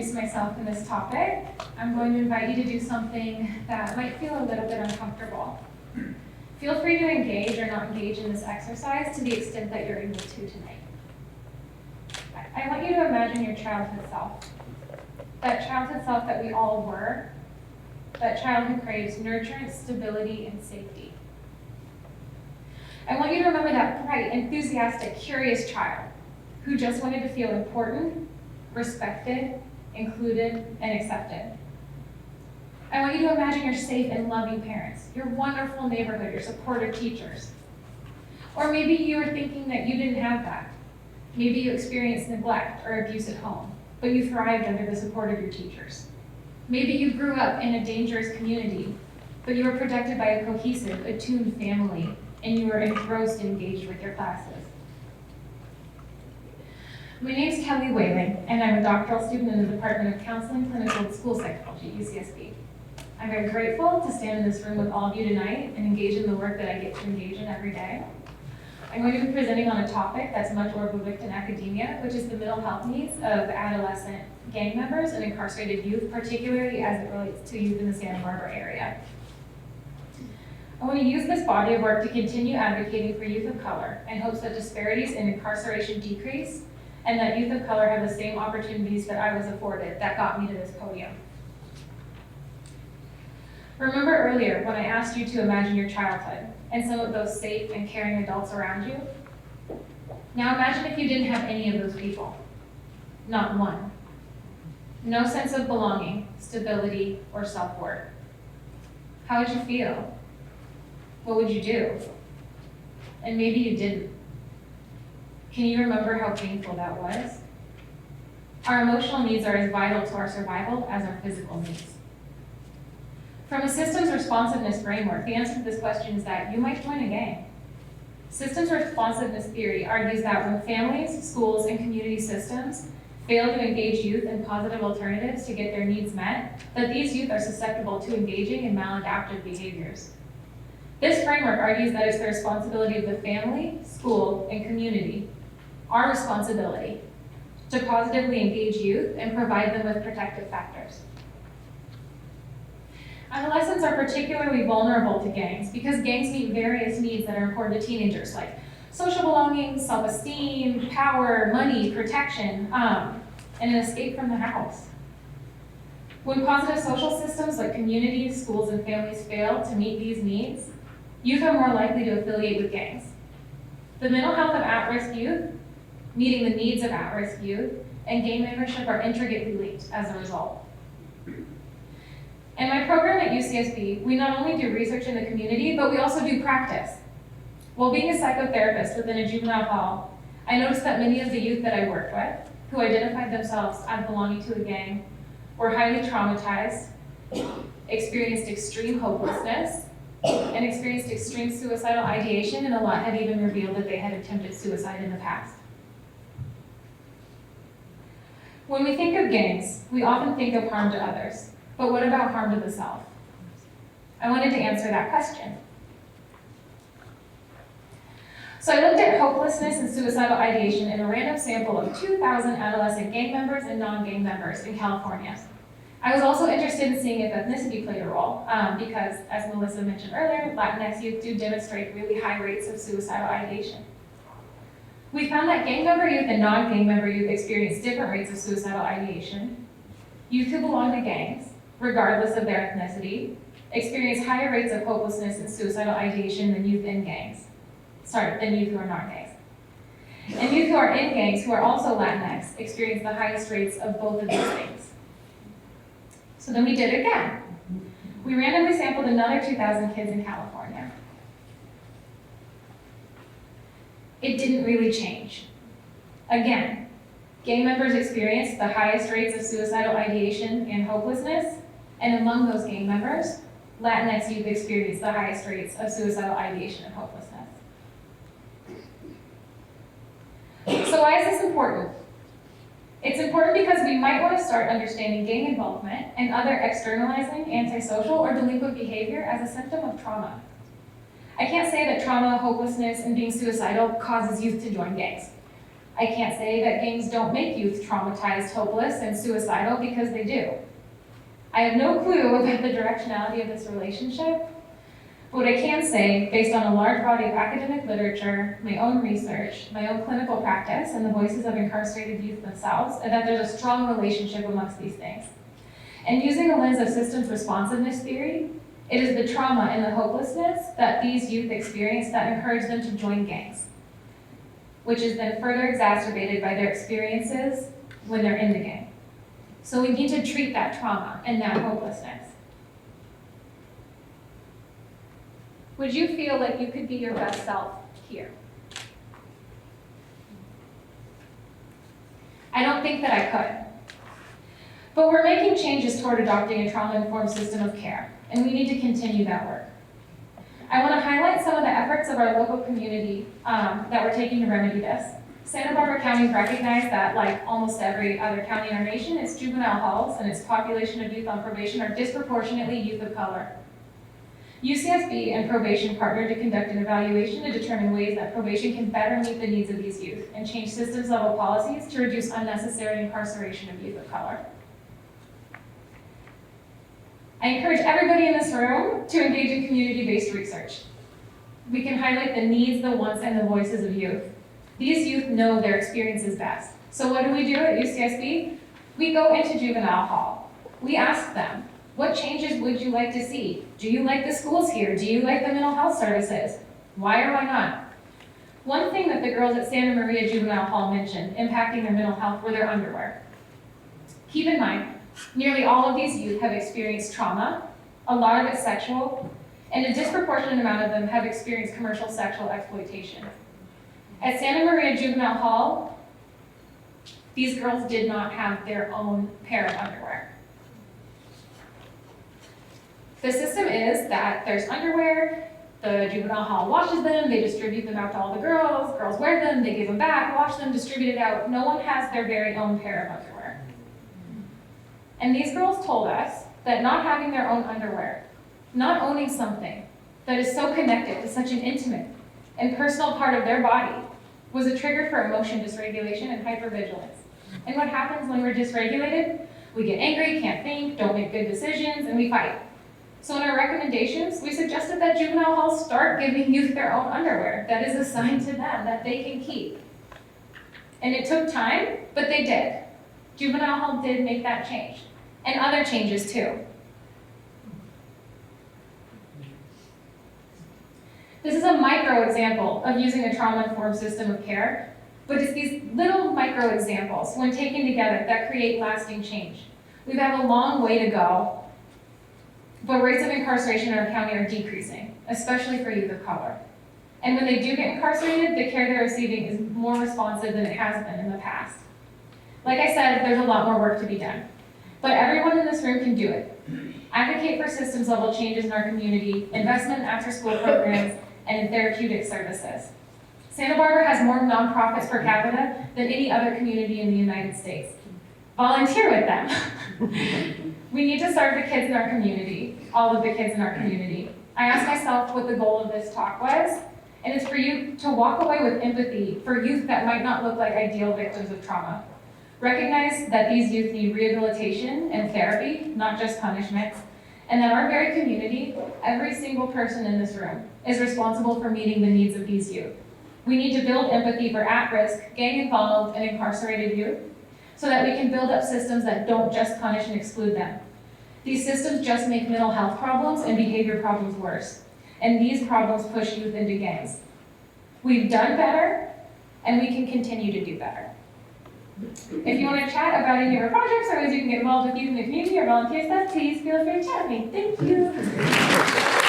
introduce myself in this topic, I'm going to invite you to do something that might feel a little bit uncomfortable. Feel free to engage or not engage in this exercise to the extent that you're able to tonight. I want you to imagine your childhood self. That childhood self that we all were. That child who craves nurturance, stability, and safety. I want you to remember that bright, enthusiastic, curious child who just wanted to feel important, respected, included, and accepted. I want you to imagine your safe and loving parents, your wonderful neighborhood, your supportive teachers. Or maybe you were thinking that you didn't have that. Maybe you experienced neglect or abuse at home, but you thrived under the support of your teachers. Maybe you grew up in a dangerous community, but you were protected by a cohesive, attuned family, and you were engrossed and engaged with your classes. My name is Kelly Whaling, and I'm a doctoral student in the Department of Counseling, Clinical, and School Psychology at UCSB. I'm very grateful to stand in this room with all of you tonight and engage in the work that I get to engage in every day. I'm going to be presenting on a topic that's much overlooked in academia, which is the mental health needs of adolescent gang members and incarcerated youth, particularly as it relates to youth in the Santa Barbara area. I want to use this body of work to continue advocating for youth of color in hopes that disparities in incarceration decrease and that youth of color have the same opportunities that I was afforded that got me to this podium. Remember earlier when I asked you to imagine your childhood and some of those safe and caring adults around you? Now imagine if you didn't have any of those people. Not one. No sense of belonging, stability, or self-worth. How would you feel? What would you do? And maybe you didn't. Can you remember how painful that was? Our emotional needs are as vital to our survival as our physical needs. From a systems responsiveness framework, the answer to this question is that you might join a gang. Systems responsiveness theory argues that when families, schools, and community systems fail to engage youth in positive alternatives to get their needs met, that these youth are susceptible to engaging in maladaptive behaviors. This framework argues that it's the responsibility of the family, school, and community, our responsibility, to positively engage youth and provide them with protective factors. Adolescents are particularly vulnerable to gangs because gangs meet various needs that are important to teenagers, like social belonging, self-esteem, power, money, protection, and an escape from the house. When positive social systems like communities, schools, and families fail to meet these needs, youth are more likely to affiliate with gangs. The mental health of at-risk youth, meeting the needs of at-risk youth, and gang membership are intricately linked as a result. In my program at UCSB, we not only do research in the community, but we also do practice. While being a psychotherapist within a juvenile hall, I noticed that many of the youth that I worked with, who identified themselves as belonging to a gang, were highly traumatized, experienced extreme hopelessness, and experienced extreme suicidal ideation, and a lot had even revealed that they had attempted suicide in the past. When we think of gangs, we often think of harm to others. But what about harm to the self? I wanted to answer that question. So I looked at hopelessness and suicidal ideation in a random sample of 2,000 adolescent gang members and non-gang members in California. I was also interested in seeing if ethnicity played a role, because as Melissa mentioned earlier, Latinx youth do demonstrate really high rates of suicidal ideation. We found that gang member youth and non-gang member youth experience different rates of suicidal ideation. Youth who belong to gangs, regardless of their ethnicity, experience higher rates of hopelessness and suicidal ideation than youth in gangs. Than youth who are not gangs. And youth who are in gangs, who are also Latinx, experience the highest rates of both of these things. So then we did it again. We randomly sampled another 2,000 kids in California. It didn't really change. Again, gang members experienced the highest rates of suicidal ideation and hopelessness, and among those gang members, Latinx youth experienced the highest rates of suicidal ideation and hopelessness. So why is this important? It's important because we might want to start understanding gang involvement and other externalizing, antisocial, or delinquent behavior as a symptom of trauma. I can't say that trauma, hopelessness, and being suicidal causes youth to join gangs. I can't say that gangs don't make youth traumatized, hopeless, and suicidal, because they do. I have no clue about the directionality of this relationship. But what I can say, based on a large body of academic literature, my own research, my own clinical practice, and the voices of incarcerated youth themselves, is that there's a strong relationship amongst these things. And using a lens of systems responsiveness theory, it is the trauma and the hopelessness that these youth experience that encourage them to join gangs, which is then further exacerbated by their experiences when they're in the gang. So we need to treat that trauma and that hopelessness. Would you feel like you could be your best self here? I don't think that I could. But we're making changes toward adopting a trauma-informed system of care, and we need to continue that work. I want to highlight some of the efforts of our local community that we're taking to remedy this. Santa Barbara County recognized that, like almost every other county in our nation, its juvenile halls and its population of youth on probation are disproportionately youth of color. UCSB and probation partnered to conduct an evaluation to determine ways that probation can better meet the needs of these youth and change systems-level policies to reduce unnecessary incarceration of youth of color. I encourage everybody in this room to engage in community-based research. We can highlight the needs, the wants, and the voices of youth. These youth know their experiences best. So what do we do at UCSB? We go into juvenile hall. We ask them, what changes would you like to see? Do you like the schools here? Do you like the mental health services? Why or why not? One thing that the girls at Santa Maria Juvenile Hall mentioned impacting their mental health were their underwear. Keep in mind, nearly all of these youth have experienced trauma, a lot of it sexual, and a disproportionate amount of them have experienced commercial sexual exploitation. At Santa Maria Juvenile Hall, these girls did not have their own pair of underwear. The system is that there's underwear, the juvenile hall washes them, they distribute them out to all the girls wear them, they give them back, wash them, distribute it out. No one has their very own pair of underwear. And these girls told us that not having their own underwear, not owning something that is so connected to such an intimate and personal part of their body, was a trigger for emotion dysregulation and hypervigilance. And what happens when we're dysregulated? We get angry, can't think, don't make good decisions, and we fight. So in our recommendations, we suggested that juvenile halls start giving youth their own underwear that is assigned to them, that they can keep. And it took time, but they did. Juvenile hall did make that change, and other changes too. This is a micro example of using a trauma-informed system of care, but it's these little micro examples, when taken together, that create lasting change. We have a long way to go, but rates of incarceration in our county are decreasing, especially for youth of color. And when they do get incarcerated, the care they're receiving is more responsive than it has been in the past. Like I said, there's a lot more work to be done, but everyone in this room can do it. Advocate for systems level changes in our community, investment in after-school programs, and in therapeutic services. Santa Barbara has more nonprofits per capita than any other community in the United States. Volunteer with them. We need to serve the kids in our community, all of the kids in our community. I asked myself what the goal of this talk was, and it's for you to walk away with empathy for youth that might not look like ideal victims of trauma. Recognize that these youth need rehabilitation and therapy, not just punishment, and that our very community, every single person in this room, is responsible for meeting the needs of these youth. We need to build empathy for at-risk, gang-involved, and incarcerated youth so that we can build up systems that don't just punish and exclude them. These systems just make mental health problems and behavior problems worse, and these problems push youth into gangs. We've done better, and we can continue to do better. If you want to chat about any of our projects or ways you can get involved with youth in the community or volunteer stuff, please feel free to chat with me. Thank you.